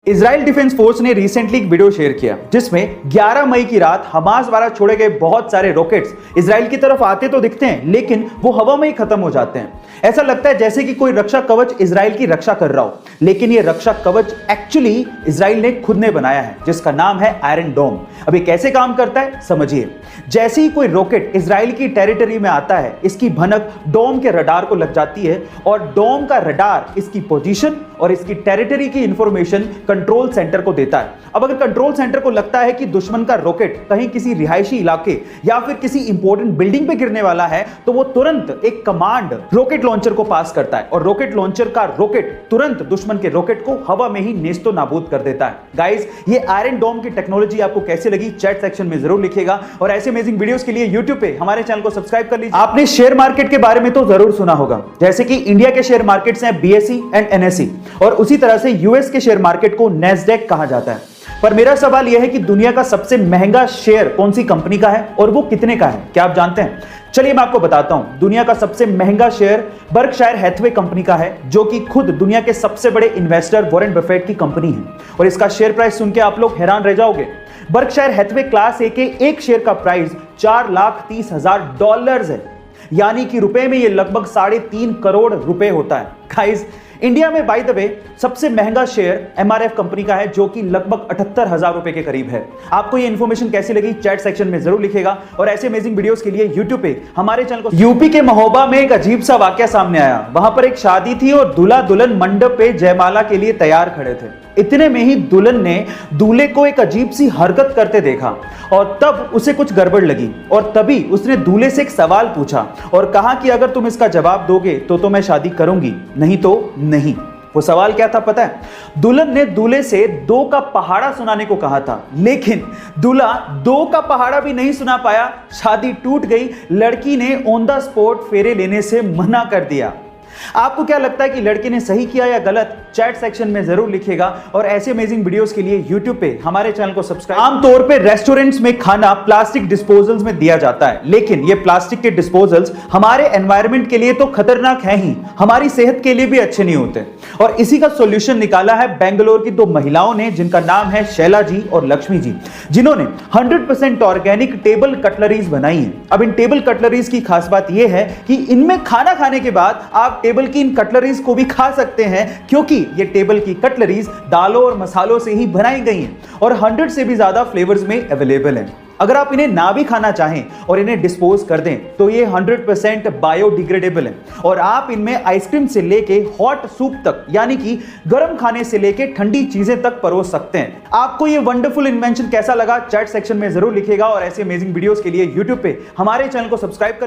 Israel defence force ने recently एक video share किया जिसमें 11 मई की रात हमास द्वारा छोड़े गए बहुत सारे रॉकेट्स इजराइल की तरफ आते तो दिखते हैं, लेकिन वो हवा में ही खत्म हो जाते हैं। ऐसा लगता है जैसे कि कोई रक्षा कवच इजराइल की रक्षा कर रहा हो, लेकिन ये रक्षा कवच एक्चुअली इजराइल ने खुद ने बनाया है, जिसका नाम है आयरन डोम। अब ये कैसे काम करता है समझिए। जैसे ही कोई रॉकेट इजराइल की टेरिटरी में आता है, इसकी भनक डोम के रडार को लग जाती है और डोम का रडार इसकी पोजीशन और इसकी टेरिटरी की इंफॉर्मेशन कंट्रोल सेंटर को देता है। अब अगर कंट्रोल सेंटर को लगता है कि दुश्मन का रॉकेट कहीं किसी रिहायशी इलाके या फिर किसी इंपॉर्टेंट बिल्डिंग पे गिरने वाला है, तो वो तुरंत एक कमांड रॉकेट लॉन्चर को पास करता है और रॉकेट लॉन्चर का रॉकेट तुरंत दुश्मन के रॉकेट को हवा में ही नेस्तो नाबूद कर देता है। गाइस, ये आयरन डोम की टेक्नोलॉजी आपको कैसी लगी चैट सेक्शन में जरूर लिखिएगा और ऐसे अमेजिंग वीडियोस के लिए YouTube पे हमारे चैनल को सब्सक्राइब कर लीजिए। आपने शेयर मार्केट के बारे में तो जरूर सुना होगा, जैसे कि इंडिया के शेयर मार्केट्स हैं BSE एंड NSE और उसी तरह से US के शेयर मार्केट को NASDAQ कहा जाता है। पर मेरा सवाल यह है कि दुनिया का सबसे महंगा शेयर कौन सी कंपनी का है और वो कितने का है, क्या आप जानते हैं? चलिए मैं आपको बताता हूं। दुनिया का सबसे महंगा शेयर बर्कशायर हैथवे कंपनी का है, जो कि खुद दुनिया के सबसे बड़े इन्वेस्टर वॉरेन बफेट की कंपनी है और इसका शेयर प्राइस सुन के आप लोग हैरान रह जाओगे। बर्कशायर हैथवे क्लास ए के एक शेयर का प्राइस $4,30,000 है, यानी कि रुपए में ये लगभग 3.5 करोड़ रुपए होता है। गाइस, इंडिया में बाय द वे सबसे महंगा शेयर MRF कंपनी का है, जो कि लगभग 78,000 रुपए के करीब है। आपको ये इंफॉर्मेशन कैसी लगी चैट सेक्शन में जरूर लिखेगा और ऐसे अमेजिंग वीडियोस के लिए YouTube पे हमारे चैनल को। यूपी के महोबा में एक अजीब सा वाकया सामने आया। वहां पर एक शादी थी और दूल्हा दुल्हन मंडप पे जयमाला के लिए तैयार खड़े थे। इतने में ही दुल्हन ने दूल्हे को एक अजीब सी हरकत करते देखा और तब उसे कुछ गड़बड़ लगी और तभी उसने दूल्हे से एक सवाल पूछा और कहा कि अगर तुम इसका जवाब दोगे तो मैं शादी करूंगी, नहीं तो नहीं। वो सवाल क्या था पता है? दुल्हन ने दूल्हे से 2 का पहाड़ा सुनाने को कहा था, लेकिन दूल्हा 2 का पहाड़ा भी नहीं सुना पाया। शादी टूट गई। लड़की ने ऑन द स्पॉट फेरे लेने से मना कर दिया। आपको क्या लगता है कि लड़की ने सही किया या गलत? चैट सेक्शन में जरूर लिखिएगा और ऐसे अमेजिंग वीडियोस के लिए YouTube पे हमारे चैनल को सब्सक्राइब। आमतौर पे रेस्टोरेंट्स में खाना प्लास्टिक डिस्पोजल्स में दिया जाता है, लेकिन ये प्लास्टिक के डिस्पोजल्स हमारे एनवायरनमेंट के लिए तो खतरनाक है ही, हमारी सेहत के लिए भी अच्छे नहीं होते। और इसी का सोल्यूशन निकाला है बेंगलोर की 2 महिलाओं ने, जिनका नाम है शैला जी और लक्ष्मी जी, जिन्होंने 100% ऑर्गेनिक टेबल कटलरीज बनाई है। अब इन टेबल कटलरीज की खास बात यह है कि इनमें खाना खाने के बाद आप टेबल की इन कटलरीज को भी खा सकते हैं, क्योंकि ये टेबल की कटलरीज दालों और मसालों से ही बनाई गई हैं और 100 से भी ज्यादा फ्लेवर्स में अवेलेबल हैं। अगर आप इन्हें ना भी खाना चाहें और इन्हें डिस्पोज कर दें तो ये 100% बायोडिग्रेडेबल है और आप इनमें आइसक्रीम से लेके हॉट सूप तक, यानी कि गर्म खाने से लेके ठंडी चीजें तक परोस सकते हैं। आपको ये वंडरफुल इन्वेंशन कैसा लगा चैट सेक्शन में जरूर लिखिएगा और ऐसे अमेजिंग वीडियोस के लिए YouTube पे हमारे चैनल को सब्सक्राइब कर